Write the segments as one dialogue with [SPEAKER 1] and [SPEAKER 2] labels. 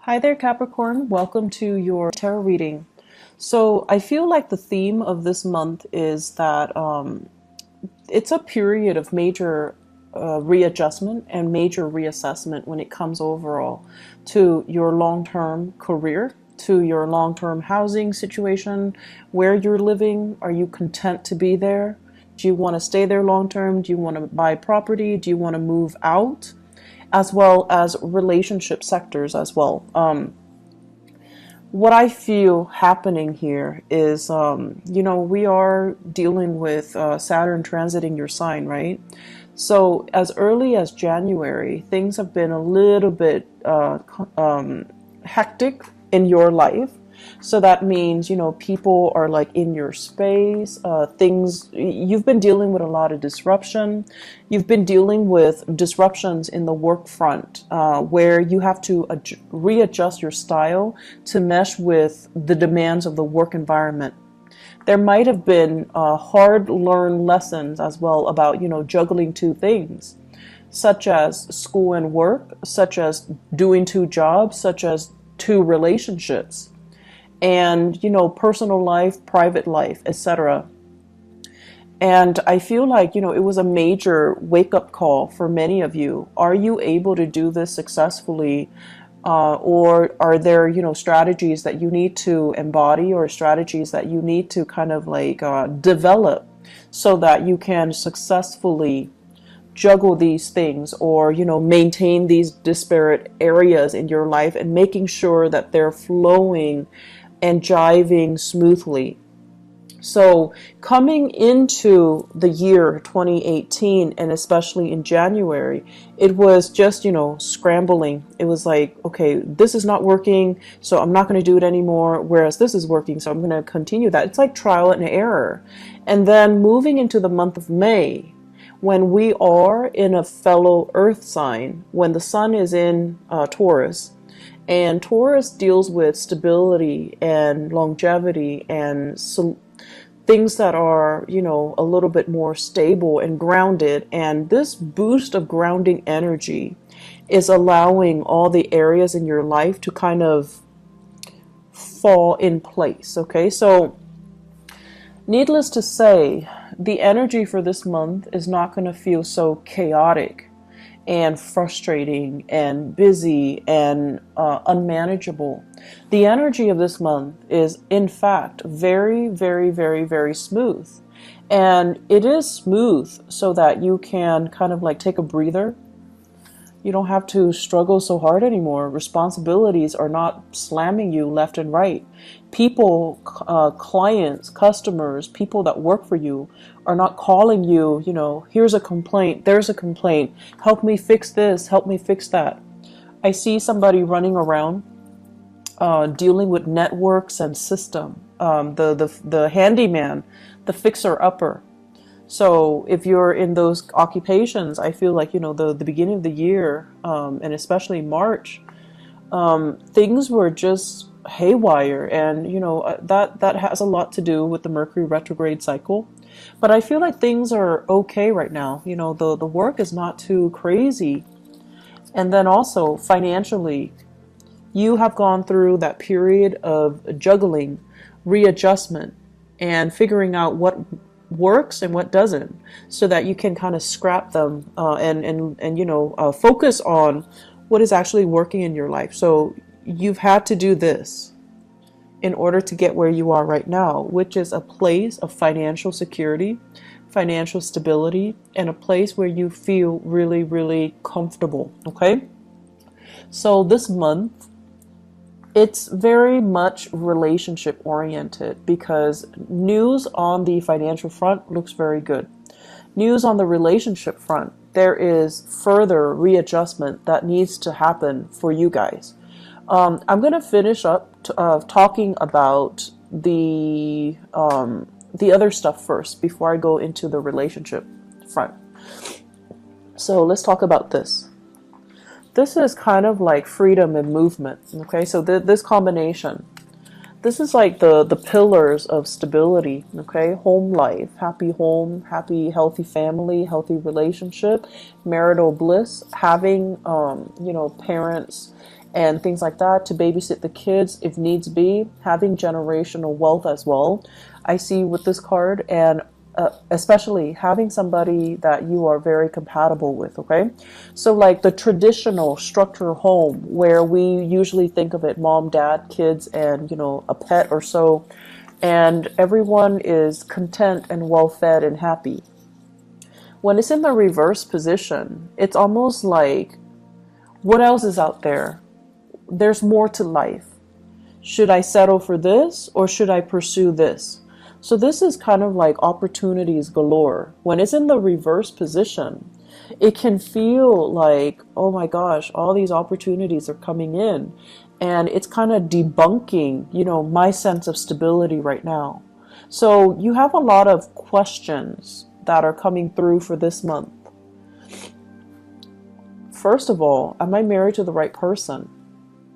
[SPEAKER 1] Hi there, Capricorn. Welcome to your tarot reading. So I feel like the theme of this month is that it's a period of major readjustment and major reassessment when it comes overall to your long-term career, to your long-term housing situation, where you're living. Are you content to be there? Do you want to stay there long-term? Do you want to buy property? Do you want to move out? As well as relationship sectors as well. What I feel happening here is, we are dealing with Saturn transiting your sign, right? So as early as January, things have been a little bit hectic in your life. So that means, people are like in your space, you've been dealing with a lot of disruption. You've been dealing with disruptions in the work front, where you have to readjust your style to mesh with the demands of the work environment. There might have been hard learned lessons as well about, juggling two things, such as school and work, such as doing two jobs, such as two relationships, and personal life, private life, etc. And I feel like it was a major wake-up call for many of you. Are you able to do this successfully, or are there strategies that you need to embody, or strategies that you need to kind of like develop so that you can successfully juggle these things, or maintain these disparate areas in your life and making sure that they're flowing and jiving smoothly. So coming into the year 2018, and especially in January, it was just, scrambling. It was like, okay, this is not working, so I'm not going to do it anymore. Whereas this is working, so I'm going to continue that. It's like trial and error. And then moving into the month of May, when we are in a fellow earth sign, when the sun is in Taurus, and Taurus deals with stability and longevity and things that are, a little bit more stable and grounded. And this boost of grounding energy is allowing all the areas in your life to kind of fall in place. Okay, so needless to say, the energy for this month is not going to feel so chaotic and frustrating and busy and unmanageable. The energy of this month is, in fact, very, very, very, very smooth. And it is smooth so that you can kind of like take a breather. You don't have to struggle so hard anymore. Responsibilities are not slamming you left and right. People, clients, customers, people that work for you are not calling you, here's a complaint, there's a complaint, help me fix this, help me fix that. I see somebody running around dealing with networks and system, the handyman, the fixer-upper. So if you're in those occupations, I feel like, the beginning of the year, and especially March, things were just haywire. And, that has a lot to do with the Mercury retrograde cycle. But I feel like things are okay right now. The work is not too crazy. And then also financially, you have gone through that period of juggling, readjustment, and figuring out what works and what doesn't, so that you can kind of scrap them, and focus on what is actually working in your life. So you've had to do this in order to get where you are right now, which is a place of financial security, financial stability, and a place where you feel really, really comfortable. Okay, so this month, it's very much relationship oriented, because news on the financial front looks very good. News on the relationship front, there is further readjustment that needs to happen for you guys. I'm going to finish up talking about the other stuff first before I go into the relationship front. So let's talk about this. This is kind of like freedom and movement. Okay, so this combination, this is like the pillars of stability. Okay, home life, happy home, happy, healthy family, healthy relationship, marital bliss, having, parents and things like that, to babysit the kids if needs be, having generational wealth as well. I see with this card, and especially having somebody that you are very compatible with, okay? So like the traditional structure home where we usually think of it, mom, dad, kids, and, you know, a pet or so, and everyone is content and well fed and happy. When it's in the reverse position, it's almost like, what else is out there? There's more to life. Should I settle for this or should I pursue this? So this is kind of like opportunities galore. When it's in the reverse position, it can feel like, oh my gosh, all these opportunities are coming in. And it's kind of debunking, you know, my sense of stability right now. So you have a lot of questions that are coming through for this month. First of all, am I married to the right person?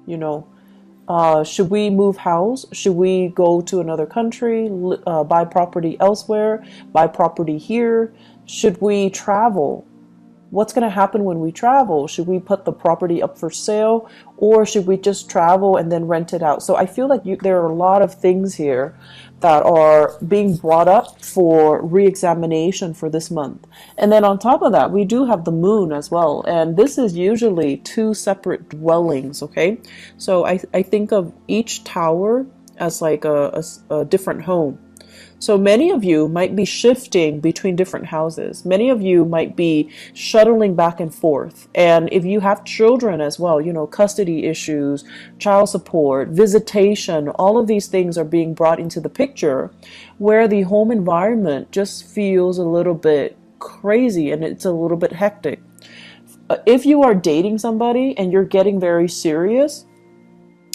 [SPEAKER 1] You know, should we move house? Should we go to another country, buy property elsewhere, buy property here? Should we travel? What's going to happen when we travel? Should we put the property up for sale, or should we just travel and then rent it out? So I feel like there are a lot of things here that are being brought up for re-examination for this month. And then on top of that, we do have the moon as well. And this is usually two separate dwellings, okay? So I think of each tower as like a different home. So many of you might be shifting between different houses. Many of you might be shuttling back and forth. And if you have children as well, you know, custody issues, child support, visitation, all of these things are being brought into the picture, where the home environment just feels a little bit crazy and it's a little bit hectic. If you are dating somebody and you're getting very serious,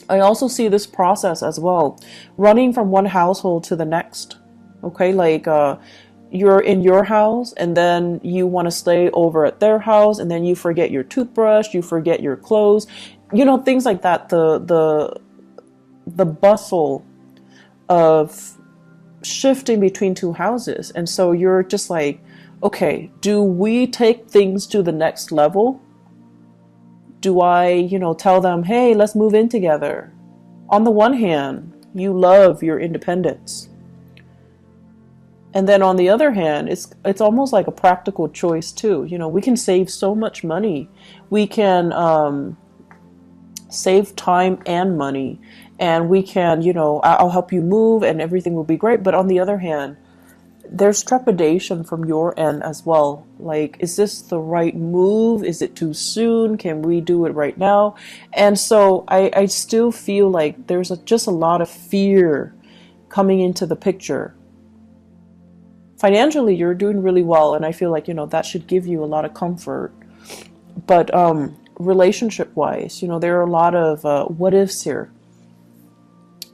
[SPEAKER 1] I also see this process as well, running from one household to the next. Okay, like you're in your house and then you want to stay over at their house, and then you forget your toothbrush, you forget your clothes, you know, things like that. The bustle of shifting between two houses. And so you're just like, okay, do we take things to the next level? Do I, you know, tell them, hey, let's move in together? On the one hand, you love your independence. And then on the other hand, it's almost like a practical choice too. You know, we can save so much money. We can save time and money. And we can, you know, I'll help you move and everything will be great. But on the other hand, there's trepidation from your end as well. Like, is this the right move? Is it too soon? Can we do it right now? And so I still feel like there's just a lot of fear coming into the picture. Financially, you're doing really well, and I feel like, you know, that should give you a lot of comfort. But relationship-wise, you know, there are a lot of what ifs here.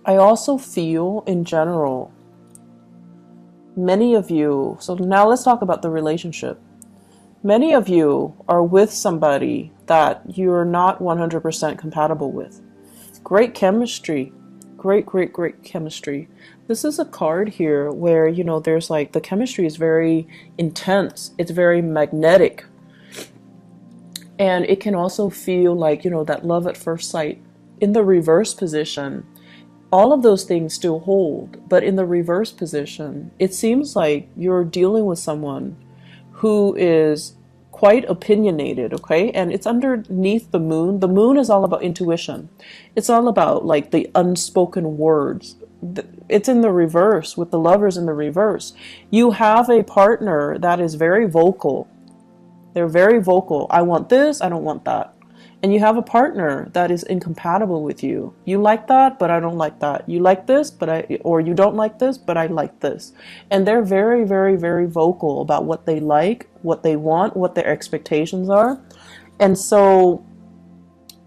[SPEAKER 1] I also feel, in general, many of you, so now let's talk about the relationship. Many of you are with somebody that you're not 100% compatible with. Great chemistry. Great chemistry. This is a card here where, you know, there's like the chemistry is very intense. It's very magnetic. And it can also feel like, you know, that love at first sight. In the reverse position, all of those things still hold. But in the reverse position, it seems like you're dealing with someone who is quite opinionated, okay? And it's underneath the moon. The moon is all about intuition. It's all about like the unspoken words. It's in the reverse with the lovers in the reverse. You have a partner that is very vocal. They're very vocal. I want this, I don't want that. And you have a partner that is incompatible with you. You like that, but I don't like that. You like this, or you don't like this, but I like this. And they're very, very, very vocal about what they like, what they want, what their expectations are. And so,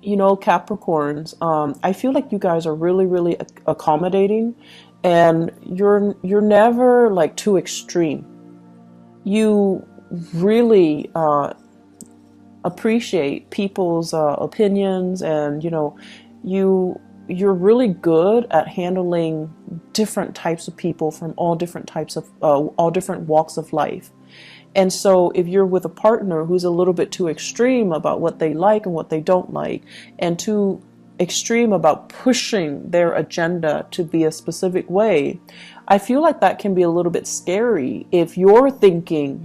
[SPEAKER 1] you know, Capricorns, I feel like you guys are really, really accommodating, and you're never like too extreme. You really appreciate people's opinions, and you know, you're really good at handling different types of people from all different types of all different walks of life. And so if you're with a partner who's a little bit too extreme about what they like and what they don't like, and too extreme about pushing their agenda to be a specific way, I feel like that can be a little bit scary if you're thinking,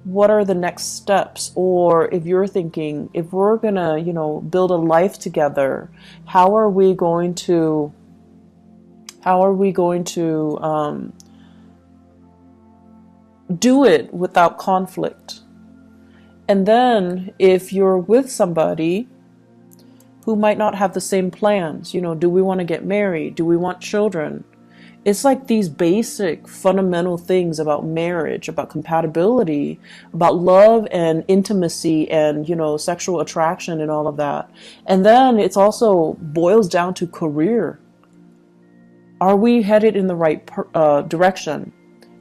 [SPEAKER 1] what are the next steps? Or if you're thinking, if we're gonna, build a life together, how are we going to do it without conflict? And then if you're with somebody who might not have the same plans, do we want to get married? Do we want children? It's like these basic fundamental things about marriage, about compatibility, about love and intimacy and, sexual attraction and all of that. And then it's also boils down to career. Are we headed in the right direction?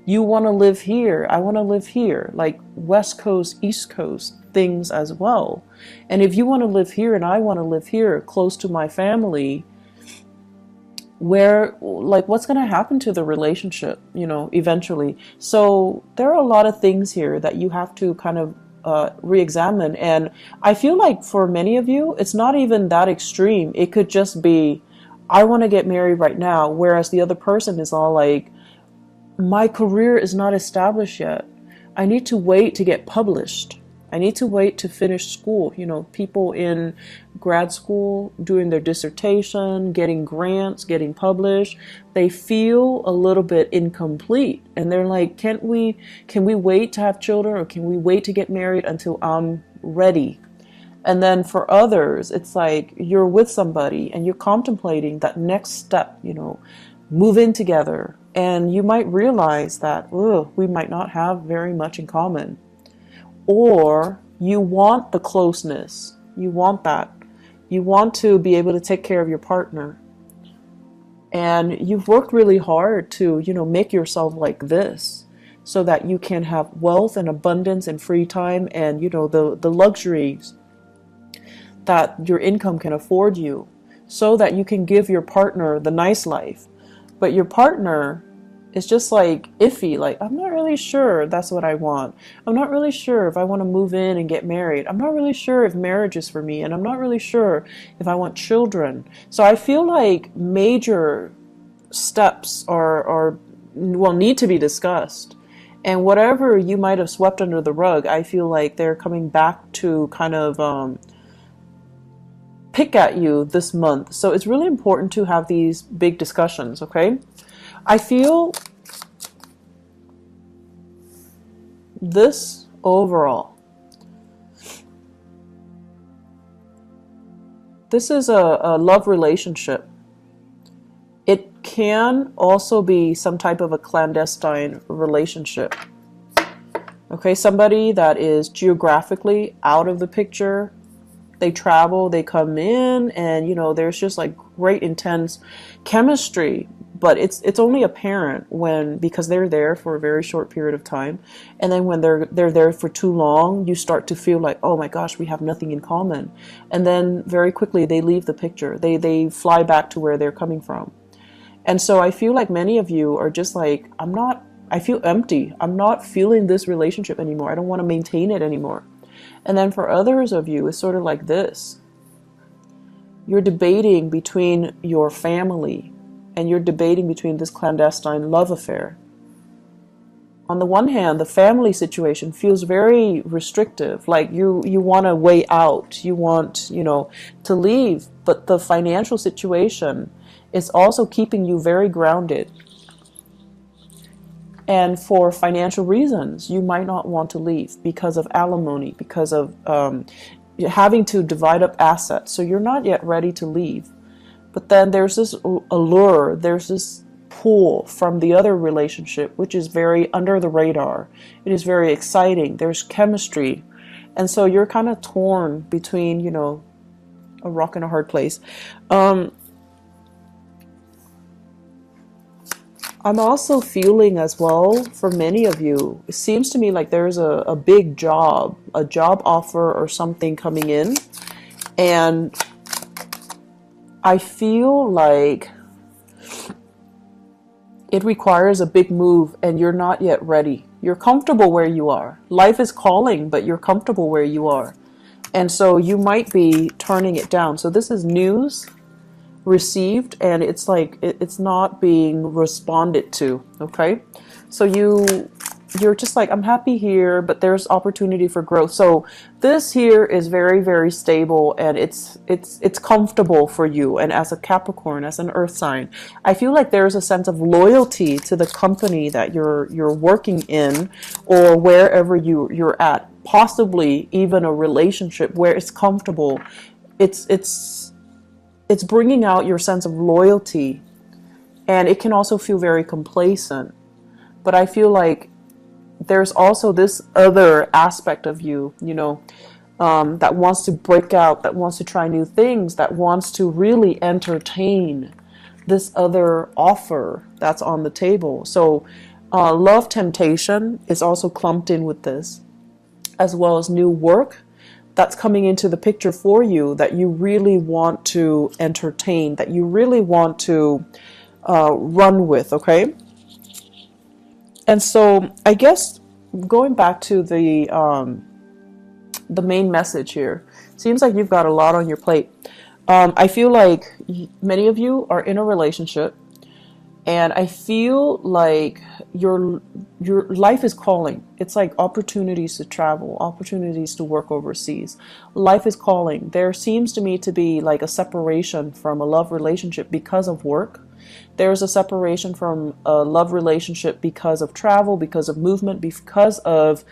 [SPEAKER 1] You want to live here, I want to live here, like West Coast, East Coast things as well. And if you want to live here and I want to live here close to my family, what's going to happen to the relationship, eventually? So there are a lot of things here that you have to kind of re-examine. And I feel like for many of you, it's not even that extreme. It could just be, I want to get married right now, whereas the other person is all like, my career is not established yet. I need to wait to get published. I need to wait to finish school. People in grad school doing their dissertation, getting grants, getting published, they feel a little bit incomplete. And they're like, can we wait to have children, or can we wait to get married until I'm ready? And then for others, it's like you're with somebody and you're contemplating that next step, move in together. And you might realize that we might not have very much in common. Or you want the closeness. You want that. You want to be able to take care of your partner. And you've worked really hard to, make yourself like this so that you can have wealth and abundance and free time and, the luxuries that your income can afford you, so that you can give your partner the nice life. But your partner is just like iffy, like, I'm not really sure that's what I want. I'm not really sure if I want to move in and get married. I'm not really sure if marriage is for me, and I'm not really sure if I want children. So I feel like major steps need to be discussed. And whatever you might have swept under the rug, I feel like they're coming back to kind of pick at you this month. So it's really important to have these big discussions, okay? I feel this overall, this is a love relationship. It can also be some type of a clandestine relationship. Okay, somebody that is geographically out of the picture. They travel, they come in, and there's just like great intense chemistry, but it's only apparent because they're there for a very short period of time, and then when they're there for too long, you start to feel like, oh my gosh, we have nothing in common, and then very quickly they leave the picture. They fly back to where they're coming from. And so I feel like many of you are just like, I feel empty. I'm not feeling this relationship anymore. I don't want to maintain it anymore. And then for others of you, it's sort of like this. You're debating between your family and you're debating between this clandestine love affair. On the one hand, the family situation feels very restrictive, like you want to way out, you want, to leave, but the financial situation is also keeping you very grounded. And for financial reasons, you might not want to leave because of alimony, because of having to divide up assets. So you're not yet ready to leave. But then there's this allure, there's this pull from the other relationship, which is very under the radar. It is very exciting. There's chemistry. And so you're kind of torn between, a rock and a hard place. I'm also feeling as well, for many of you, it seems to me like there's a big job, a job offer or something coming in. And I feel like it requires a big move and you're not yet ready. You're comfortable where you are. Life is calling, but you're comfortable where you are. And so you might be turning it down. So this is news received, and it's like it's not being responded to. Okay, so you're just like, I'm happy here, but there's opportunity for growth. So this here is very, very stable, and it's comfortable for you. And as a Capricorn, as an earth sign, I feel like there's a sense of loyalty to the company that you're working in, or wherever you're at, possibly even a relationship where it's comfortable. It's bringing out your sense of loyalty, and it can also feel very complacent. But I feel like there's also this other aspect of you, that wants to break out, that wants to try new things, that wants to really entertain this other offer that's on the table. So love temptation is also clumped in with this, as well as new work that's coming into the picture for you, that you really want to entertain, that you really want to run with, okay? And so I guess going back to the main message here, seems like you've got a lot on your plate. I feel like many of you are in a relationship, and I feel like your life is calling. It's like opportunities to travel, opportunities to work overseas. Life is calling. There seems to me to be like a separation from a love relationship because of work. There's a separation from a love relationship because of travel, because of movement, because of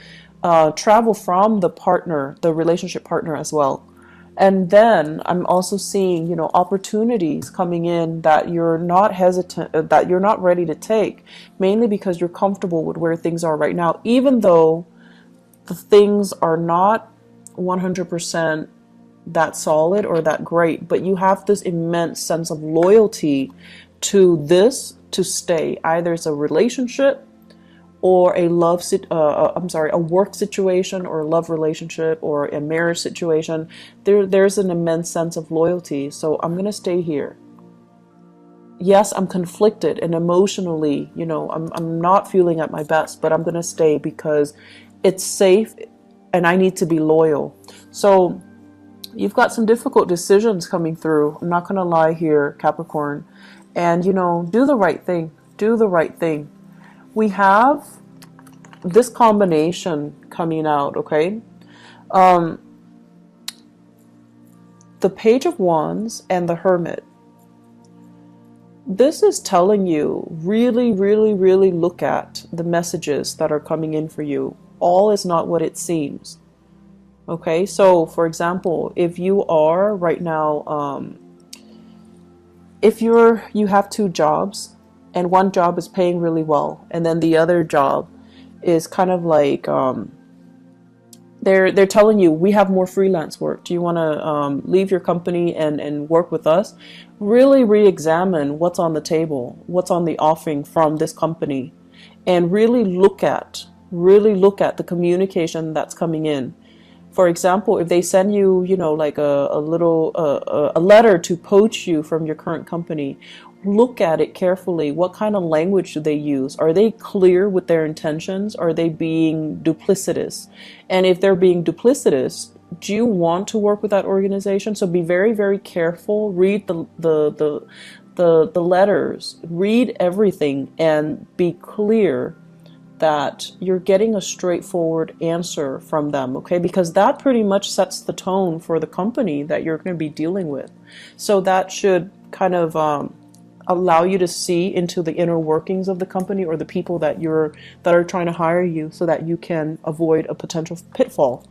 [SPEAKER 1] travel from the partner, the relationship partner as well. And then I'm also seeing, opportunities coming in that you're not hesitant, that you're not ready to take, mainly because you're comfortable with where things are right now, even though the things are not 100% that solid or that great, but you have this immense sense of loyalty to this to stay. Either it's a relationship or a a work situation, or a love relationship, or a marriage situation. There's an immense sense of loyalty. So I'm gonna stay here. Yes, I'm conflicted and emotionally, I'm not feeling at my best, but I'm gonna stay because it's safe and I need to be loyal. So you've got some difficult decisions coming through. I'm not gonna lie here, Capricorn. And do the right thing. Do the right thing. We have this combination coming out, okay? The Page of Wands and the Hermit. This is telling you really, really, really look at the messages that are coming in for you. All is not what it seems. Okay, so for example, if you are right now, if you have two jobs, and one job is paying really well, and then the other job is kind of like they're telling you, we have more freelance work. Do you want to leave your company and work with us? Really re-examine what's on the table, what's on the offering from this company, and really look at the communication that's coming in. For example, if they send you, like a letter to poach you from your current company, look at it carefully. What kind of language do they use? Are they clear with their intentions? Are they being duplicitous? And if they're being duplicitous, do you want to work with that organization? So be very, very careful. Read the letters. Read everything and be clear that you're getting a straightforward answer from them, okay? Because that pretty much sets the tone for the company that you're going to be dealing with. So that should kind of allow you to see into the inner workings of the company, or the people that are trying to hire you, so that you can avoid a potential pitfall.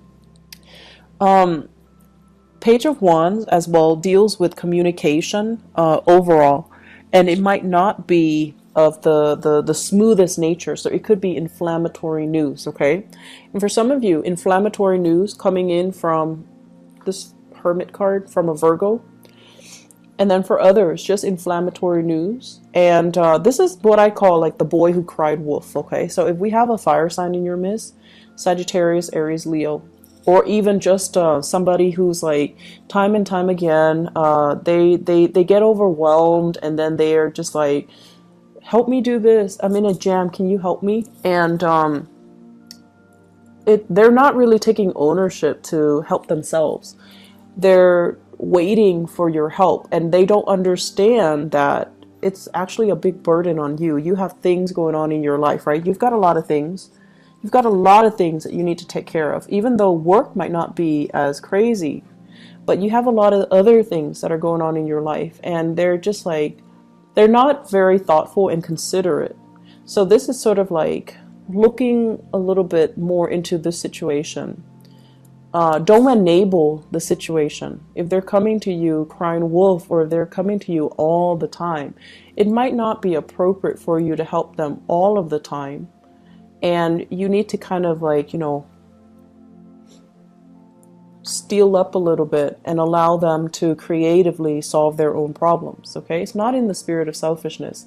[SPEAKER 1] Page of Wands as well deals with communication overall, and it might not be of the smoothest nature. So it could be inflammatory news, okay? And for some of you, inflammatory news coming in from this Hermit card from a Virgo. And then for others, just inflammatory news. And this is what I call like the boy who cried wolf, okay? So if we have a fire sign in your midst, Sagittarius, Aries, Leo, or even just somebody who's like time and time again, they get overwhelmed, and then they're just like, help me do this. I'm in a jam. Can you help me? And they're not really taking ownership to help themselves. They're waiting for your help, and they don't understand that it's actually a big burden on you. You have things going on in your life, right? You've got a lot of things. You've got a lot of things that you need to take care of, even though work might not be as crazy, but you have a lot of other things that are going on in your life, and they're just like, they're not very thoughtful and considerate. So this is sort of like looking a little bit more into the situation. Don't enable the situation. If they're coming to you crying wolf, or if they're coming to you all the time, it might not be appropriate for you to help them all of the time. And you need to kind of like, you know, steel up a little bit and allow them to creatively solve their own problems. Okay, it's not in the spirit of selfishness,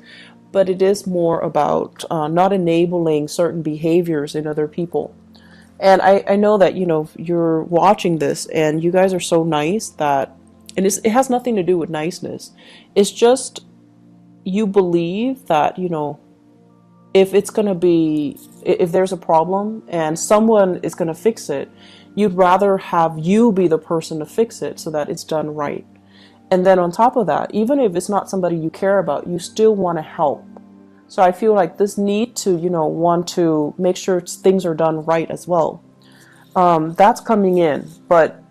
[SPEAKER 1] but it is more about not enabling certain behaviors in other people. And I know that, you know, you're watching this and you guys are so nice that, and it has nothing to do with niceness. It's just you believe that, you know, if it's going to be, if there's a problem and someone is going to fix it, you'd rather have you be the person to fix it so that it's done right. And then on top of that, even if it's not somebody you care about, you still want to help. So I feel like this need to, you know, want to make sure things are done right as well. That's coming in, but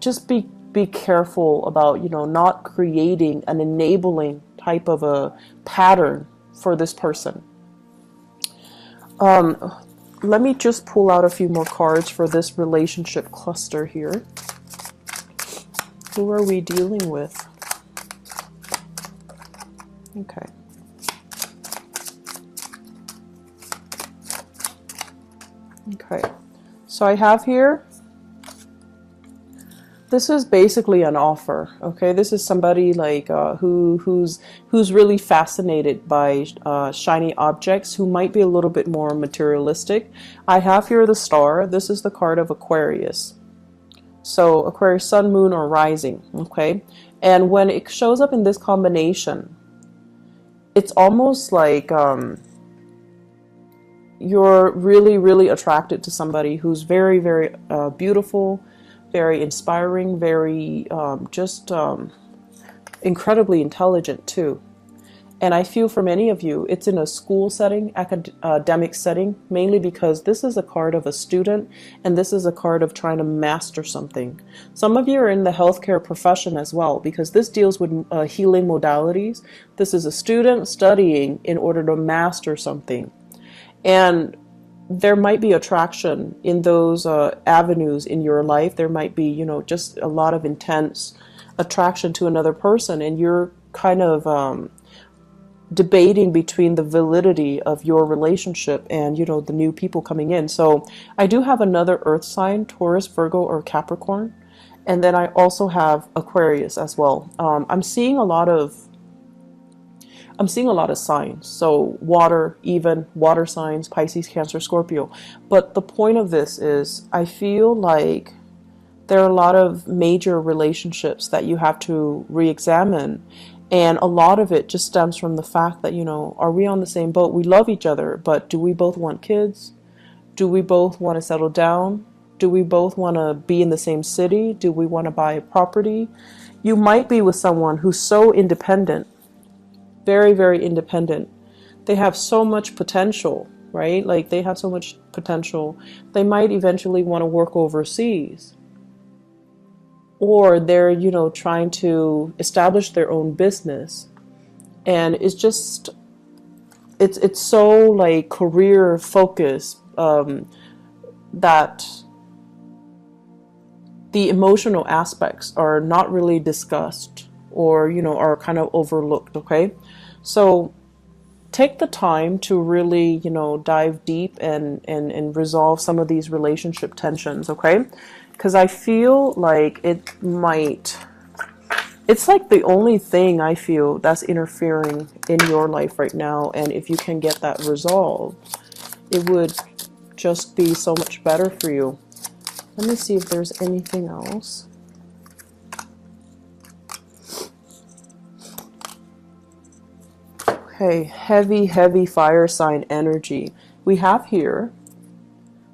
[SPEAKER 1] just be careful about, you know, not creating an enabling type of a pattern for this person. Let me just pull out a few more cards for this relationship cluster here. Who are we dealing with? Okay. Okay. So I have here, this is basically an offer. Okay, this is somebody like who's really fascinated by shiny objects, who might be a little bit more materialistic. I have here the star. This is the card of Aquarius. So Aquarius, sun, moon, or rising. Okay, and when it shows up in this combination, it's almost like you're really attracted to somebody who's very beautiful, very inspiring, very incredibly intelligent too. And I feel for many of you, it's in a school setting, academic setting, mainly because this is a card of a student and this is a card of trying to master something. Some of you are in the healthcare profession as well, because this deals with healing modalities. This is a student studying in order to master something. And there might be attraction in those avenues in your life. There might be, you know, just a lot of intense attraction to another person, and you're kind of debating between the validity of your relationship and, you know, the new people coming in. So I do have another earth sign, Taurus, Virgo, or Capricorn. And then I also have Aquarius as well. I'm seeing a lot of signs. So water, even water signs, Pisces, Cancer, Scorpio. But the point of this is, I feel like there are a lot of major relationships that you have to re-examine. And a lot of it just stems from the fact that, you know, are we on the same boat? We love each other, but do we both want kids? Do we both want to settle down? Do we both want to be in the same city? Do we want to buy a property? You might be with someone who's so independent, very independent. They have so much potential, right? Like they have so much potential. They might eventually want to work overseas. Or they're, you know, trying to establish their own business. And it's just, it's so like career focused that the emotional aspects are not really discussed, or, you know, are kind of overlooked. Okay, so take the time to really, you know, dive deep and resolve some of these relationship tensions. Okay, because I feel like it's like the only thing I feel that's interfering in your life right now. And if you can get that resolved, it would just be so much better for you. Let me see if there's anything else. Okay, heavy fire sign energy. We have here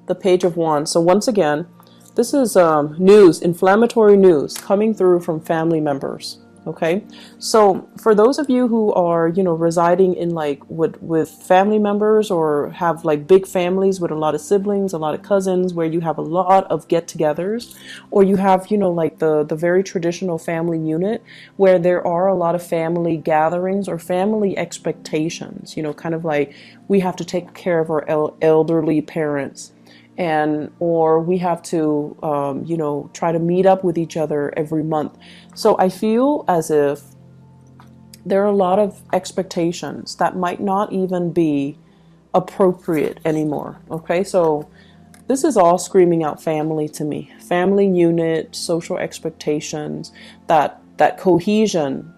[SPEAKER 1] the Page of Wands. So once again, this is news, inflammatory news coming through from family members. Okay, so for those of you who are, you know, residing in like with family members, or have like big families with a lot of siblings, a lot of cousins, where you have a lot of get-togethers, or you have, you know, like the very traditional family unit where there are a lot of family gatherings or family expectations, you know, kind of like we have to take care of our elderly parents, and or we have to you know, try to meet up with each other every month. So I feel as if there are a lot of expectations that might not even be appropriate anymore. Okay, so this is all screaming out family to me. Family unit, social expectations, that cohesion.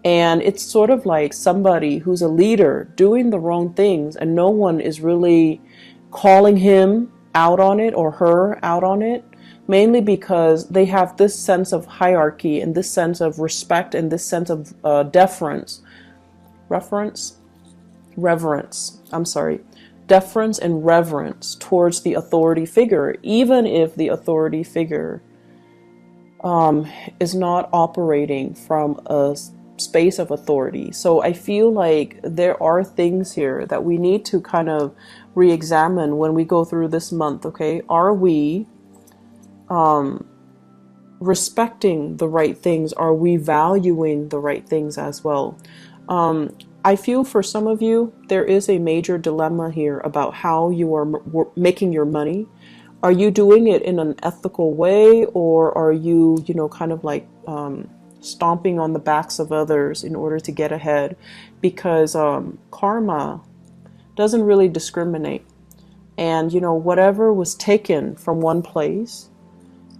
[SPEAKER 1] And it's sort of like somebody who's a leader doing the wrong things, and no one is really calling him out on it or her out on it, mainly because they have this sense of hierarchy and this sense of respect and this sense of deference, deference and reverence towards the authority figure, even if the authority figure is not operating from a space of authority. So I feel like there are things here that we need to kind of re-examine when we go through this month. Okay, are we respecting the right things? Are we valuing the right things as well? I feel for some of you there is a major dilemma here about how you are making your money. Are you doing it in an ethical way, or are you, you know, kind of like stomping on the backs of others in order to get ahead? Because karma doesn't really discriminate. And, you know, whatever was taken from one place,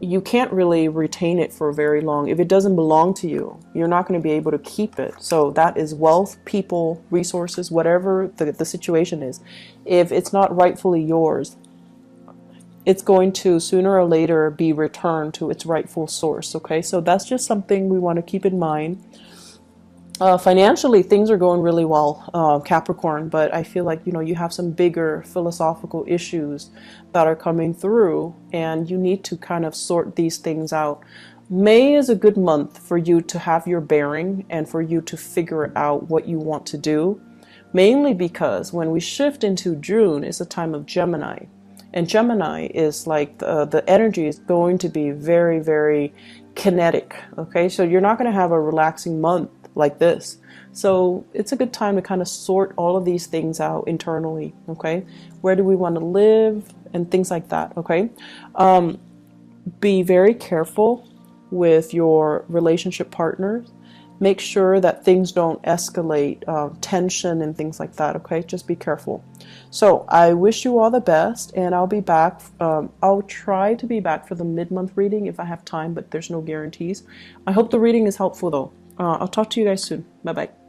[SPEAKER 1] you can't really retain it for very long. If it doesn't belong to you, you're not going to be able to keep it. So that is wealth, people, resources, whatever the situation is. If it's not rightfully yours, it's going to sooner or later be returned to its rightful source. Okay, so that's just something we want to keep in mind. Financially, things are going really well, Capricorn, but I feel like, you know, you have some bigger philosophical issues that are coming through, and you need to kind of sort these things out. May is a good month for you to have your bearing and for you to figure out what you want to do, mainly because when we shift into June, it's a time of Gemini. And Gemini is like the energy is going to be very, very kinetic. Okay, so you're not going to have a relaxing month like this. So it's a good time to kind of sort all of these things out internally. Okay, where do we want to live and things like that. Okay, be very careful with your relationship partners. Make sure that things don't escalate tension and things like that. Okay, just be careful. So I wish you all the best, and I'll be back. I'll try to be back for the mid-month reading if I have time, but there's no guarantees. I hope the reading is helpful though. I'll talk to you guys soon. Bye bye.